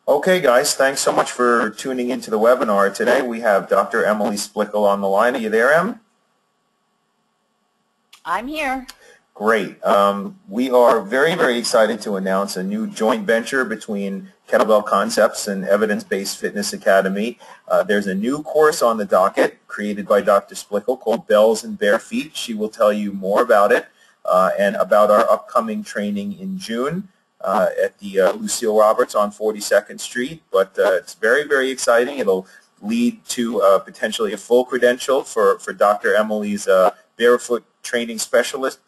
Okay, guys, thanks so much for tuning into the webinar. Today we have Dr. Emily Splickle on the line. Are you there, Em? I'm here. Great. We are very excited to announce a new joint venture between KettleBell Concepts and Evidence-Based Fitness Academy. There's a new course on the docket created by Dr. Splickle called Bells and Bare Feet. She will tell you more about it and about our upcoming training in June. At the Lucille Roberts on 42nd Street, but it's very exciting. It'll lead to potentially a full credential for Dr. Emily's Barefoot Training Specialist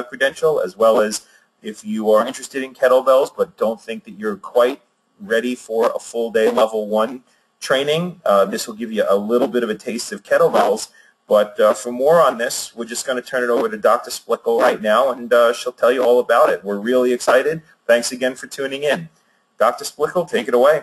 credential, as well as if you are interested in kettlebells but don't think that you're quite ready for a full day level 1 training, this will give you a little bit of a taste of kettlebells. But for more on this, we're just going to turn it over to Dr. Splickle right now, and she'll tell you all about it. We're really excited. Thanks again for tuning in. Dr. Splickle, take it away.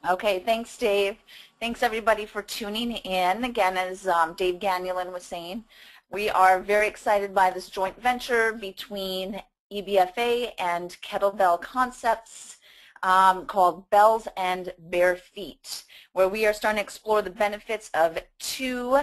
Okay, thanks, Dave. Thanks, everybody, for tuning in. Again, as Dave Gannulin was saying, we are very excited by this joint venture between EBFA and KettleBell Concepts called Bells and Bare Feet, where we are starting to explore the benefits of two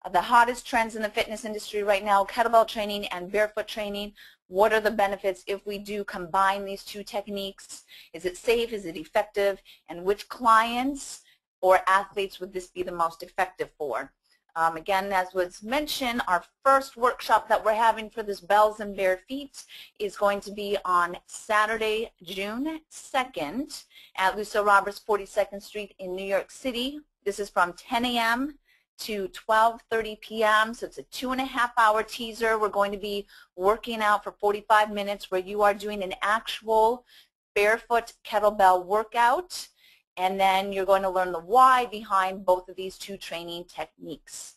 of the hottest trends in the fitness industry right now, kettlebell training and barefoot training. What are the benefits if we do combine these two techniques? Is it safe? Is it effective? And which clients or athletes would this be the most effective for? Again, as was mentioned, our first workshop that we're having for this Bells and Bare Feet is going to be on Saturday, June 2nd at Lucille Roberts 42nd Street in New York City. This is from 10 a.m. to 12:30 p.m. So it's a 2.5-hour teaser. We're going to be working out for 45 minutes where you are doing an actual barefoot kettlebell workout, and then you're going to learn the why behind both of these two training techniques.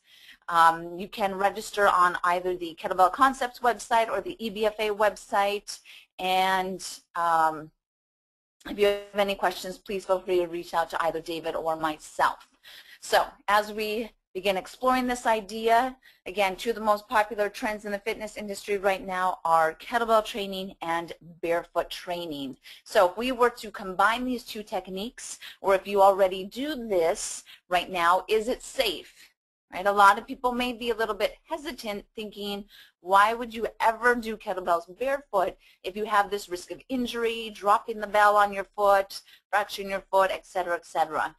You can register on either the KettleBell Concepts website or the EBFA website, and if you have any questions, please feel free to reach out to either David or myself. So as we begin exploring this idea, again, two of the most popular trends in the fitness industry right now are kettlebell training and barefoot training. So if we were to combine these two techniques, or if you already do this right now, is it safe? Right? A lot of people may be a little bit hesitant, thinking, why would you ever do kettlebells barefoot if you have this risk of injury, dropping the bell on your foot, fracturing your foot, etc., etc.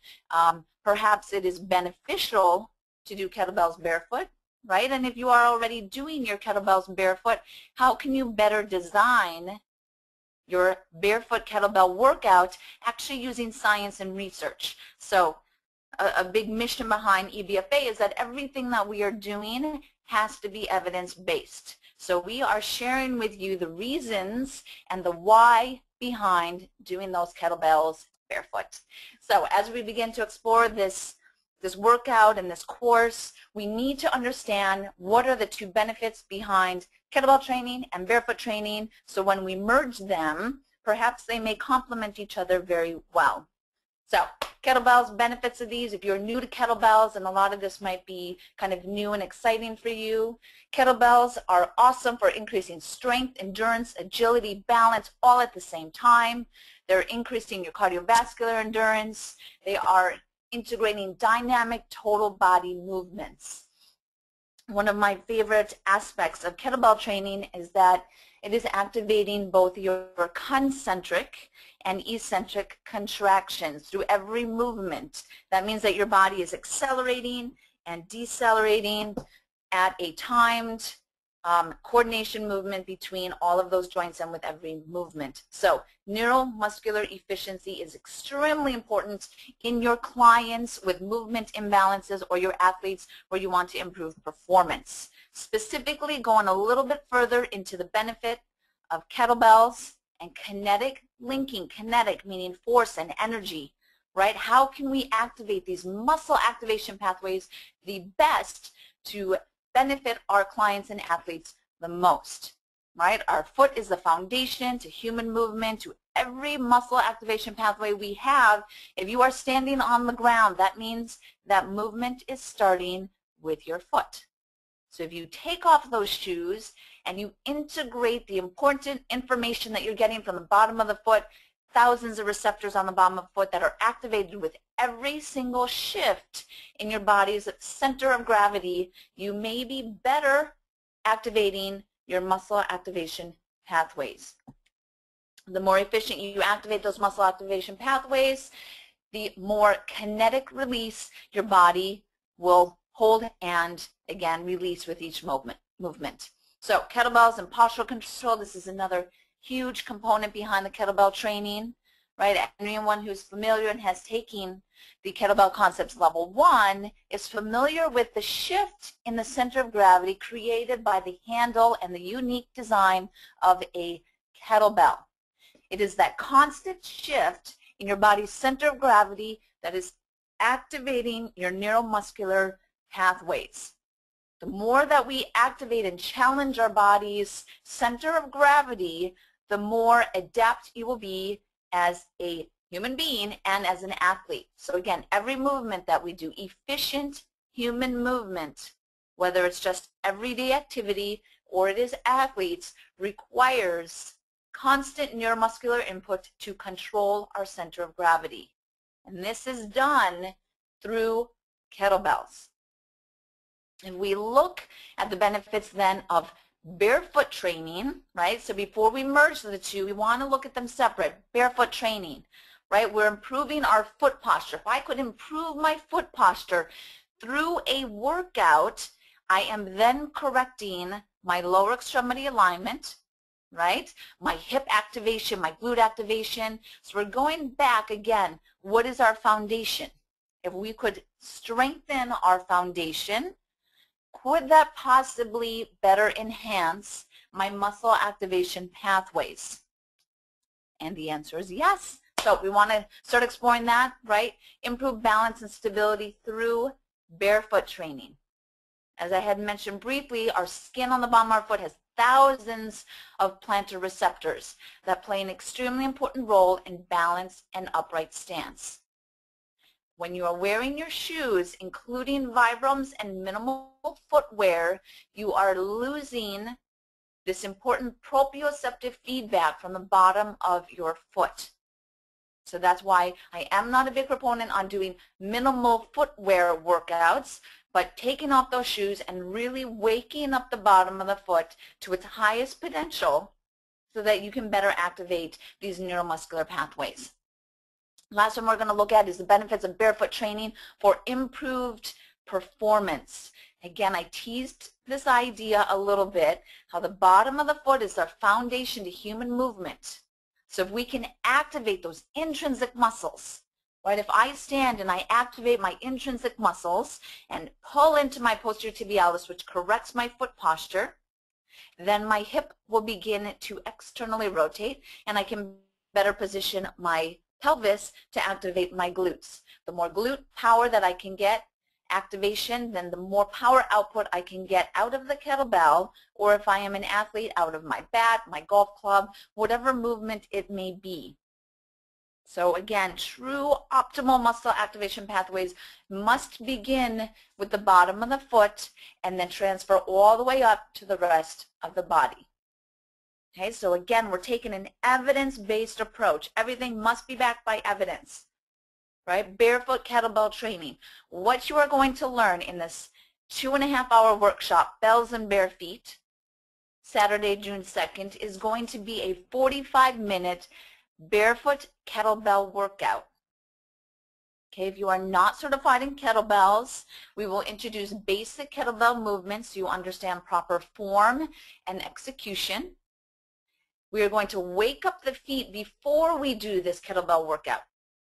Perhaps it is beneficial to do kettlebells barefoot, right? And if you are already doing your kettlebells barefoot, how can you better design your barefoot kettlebell workout actually using science and research? So a big mission behind EBFA is that everything that we are doing has to be evidence-based. So we are sharing with you the reasons and the why behind doing those kettlebells barefoot. So as we begin to explore this workout and this course, we need to understand what are the two benefits behind kettlebell training and barefoot training, so when we merge them, perhaps they may complement each other very well. So kettlebells, benefits of these, if you're new to kettlebells, and a lot of this might be kind of new and exciting for you, kettlebells are awesome for increasing strength, endurance, agility, balance, all at the same time. They're increasing your cardiovascular endurance. They are integrating dynamic total body movements. One of my favorite aspects of kettlebell training is that it is activating both your concentric and eccentric contractions through every movement. That means that your body is accelerating and decelerating at a timed coordination movement between all of those joints and with every movement. So neuromuscular efficiency is extremely important in your clients with movement imbalances or your athletes where you want to improve performance. Specifically, going a little bit further into the benefit of kettlebells and kinetic linking, kinetic meaning force and energy, right? How can we activate these muscle activation pathways the best to benefit our clients and athletes the most, right? Our foot is the foundation to human movement, to every muscle activation pathway we have. If you are standing on the ground, that means that movement is starting with your foot. So if you take off those shoes and you integrate the important information that you're getting from the bottom of the foot thousands of receptors on the bottom of the foot that are activated with every single shift in your body's center of gravity. You may be better activating your muscle activation pathways. The more efficient you activate those muscle activation pathways, the more kinetic release your body will hold and, again, release with each movement. So kettlebells and postural control, this is another huge component behind the kettlebell training, right? Anyone who's familiar and has taken the KettleBell Concepts Level 1 is familiar with the shift in the center of gravity created by the handle and the unique design of a kettlebell. It is that constant shift in your body's center of gravity that is activating your neuromuscular pathways. The more that we activate and challenge our body's center of gravity, the more adept you will be as a human being and as an athlete. So again, every movement that we do, efficient human movement, whether it's just everyday activity or it is athletes, requires constant neuromuscular input to control our center of gravity. And this is done through kettlebells. If we look at the benefits then of barefoot training, right? So before we merge the two, we want to look at them separate. Barefoot training, right? We're improving our foot posture. If I could improve my foot posture through a workout, I am then correcting my lower extremity alignment, right? My hip activation, my glute activation. So we're going back again. What is our foundation? If we could strengthen our foundation, could that possibly better enhance my muscle activation pathways? And the answer is yes. So we want to start exploring that, right? Improve balance and stability through barefoot training. As I had mentioned briefly, our skin on the bottom of our foot has thousands of plantar receptors that play an extremely important role in balance and upright stance. When you are wearing your shoes, including Vibrams and minimal footwear, you are losing this important proprioceptive feedback from the bottom of your foot. So that's why I am not a big proponent on doing minimal footwear workouts, but taking off those shoes and really waking up the bottom of the foot to its highest potential so that you can better activate these neuromuscular pathways. Last one we're going to look at is the benefits of barefoot training for improved performance. Again, I teased this idea a little bit, how the bottom of the foot is our foundation to human movement. So if we can activate those intrinsic muscles, right? If I stand and I activate my intrinsic muscles and pull into my posterior tibialis, which corrects my foot posture, then my hip will begin to externally rotate and I can better position my pelvis to activate my glutes. The more glute power that I can get, activation, then the more power output I can get out of the kettlebell, or if I am an athlete, out of my bat, my golf club, whatever movement it may be. So again, true optimal muscle activation pathways must begin with the bottom of the foot and then transfer all the way up to the rest of the body. Okay, so again, we're taking an evidence-based approach. Everything must be backed by evidence, right? Barefoot kettlebell training. What you are going to learn in this 2.5-hour workshop, Bells and Bare Feet, Saturday, June 2nd, is going to be a 45-minute barefoot kettlebell workout. Okay, if you are not certified in kettlebells, we will introduce basic kettlebell movements so you understand proper form and execution. We are going to wake up the feet before we do this kettlebell workout.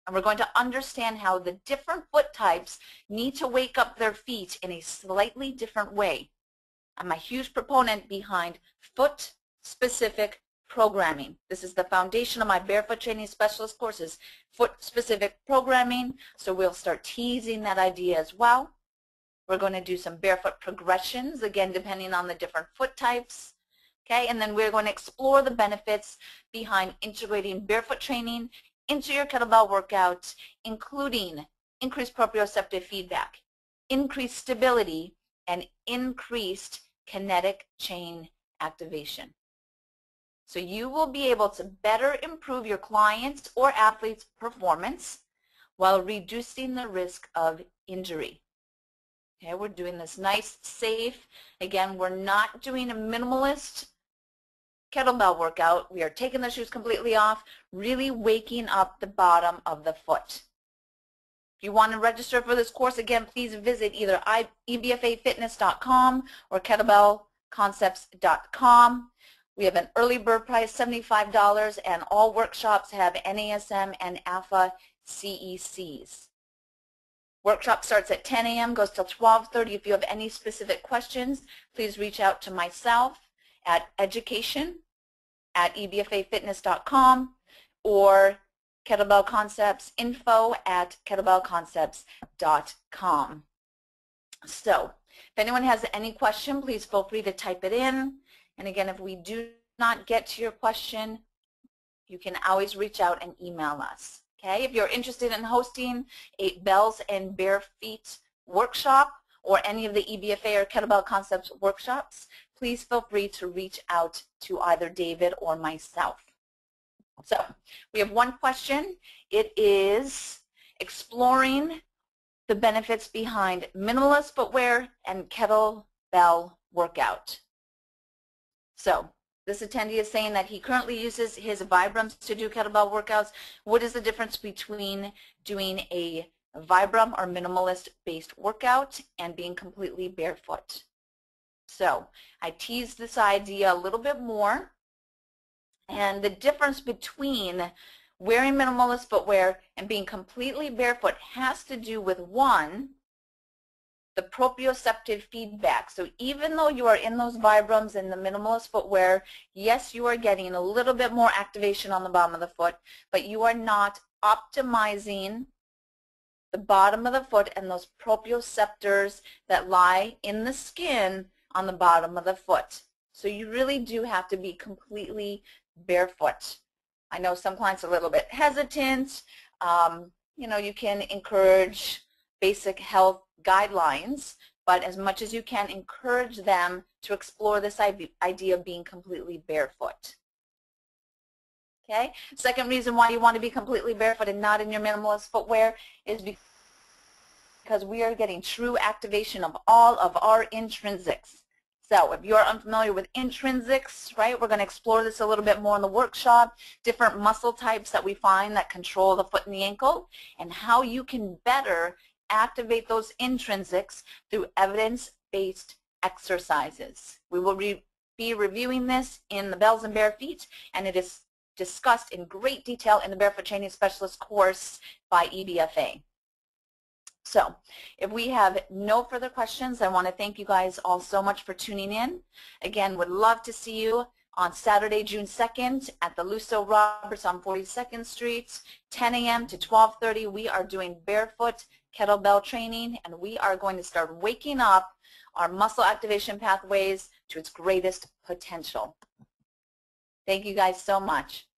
And we're going to understand how the different foot types need to wake up their feet in a slightly different way. I'm a huge proponent behind foot-specific programming. This is the foundation of my Barefoot Training Specialist courses, foot-specific programming. So we'll start teasing that idea as well. We're going to do some barefoot progressions, again, depending on the different foot types. Okay, and then we're going to explore the benefits behind integrating barefoot training into your kettlebell workouts, including increased proprioceptive feedback, increased stability, and increased kinetic chain activation. So you will be able to better improve your clients' or athletes' performance while reducing the risk of injury. Okay, we're doing this nice, safe. Again, we're not doing a minimalist kettlebell workout. We are taking the shoes completely off, really waking up the bottom of the foot. If you want to register for this course, again, please visit either ebfafitness.com or kettlebellconcepts.com. We have an early bird price, $75, and all workshops have NASM and AFA CECs. Workshop starts at 10 a.m., goes till 12:30. If you have any specific questions, please reach out to myself at education@ebfafitness.com or KettleBell Concepts info@kettlebellconcepts.com. So if anyone has any question, please feel free to type it in. And again, if we do not get to your question, you can always reach out and email us. Okay, if you're interested in hosting a Bells and Bare Feet workshop or any of the EBFA or Kettlebell Concepts workshops, please feel free to reach out to either David or myself. So we have one question. It is exploring the benefits behind minimalist footwear and kettlebell workout. So this attendee is saying that he currently uses his Vibrams to do kettlebell workouts. What is the difference between doing a Vibram or minimalist-based workout and being completely barefoot? So I teased this idea a little bit more. And the difference between wearing minimalist footwear and being completely barefoot has to do with, one, the proprioceptive feedback. So even though you are in those Vibrams and the minimalist footwear, yes, you are getting a little bit more activation on the bottom of the foot, but you are not optimizing the bottom of the foot and those proprioceptors that lie in the skin on the bottom of the foot. So you really do have to be completely barefoot. I know some clients are a little bit hesitant. You know, you can encourage basic health guidelines, but as much as you can, encourage them to explore this idea of being completely barefoot. Okay? Second reason why you want to be completely barefoot and not in your minimalist footwear is because we are getting true activation of all of our intrinsics. So if you're unfamiliar with intrinsics, right, we're going to explore this a little bit more in the workshop, different muscle types that we find that control the foot and the ankle, and how you can better activate those intrinsics through evidence-based exercises. We will be reviewing this in the Bells and Bare Feet, and it is discussed in great detail in the Barefoot Training Specialist course by EBFA. So if we have no further questions, I want to thank you guys all so much for tuning in. Again, would love to see you on Saturday, June 2nd at the Lucille Roberts on 42nd Street, 10 a.m. to 12:30. We are doing barefoot kettlebell training, and we are going to start waking up our muscle activation pathways to its greatest potential. Thank you guys so much.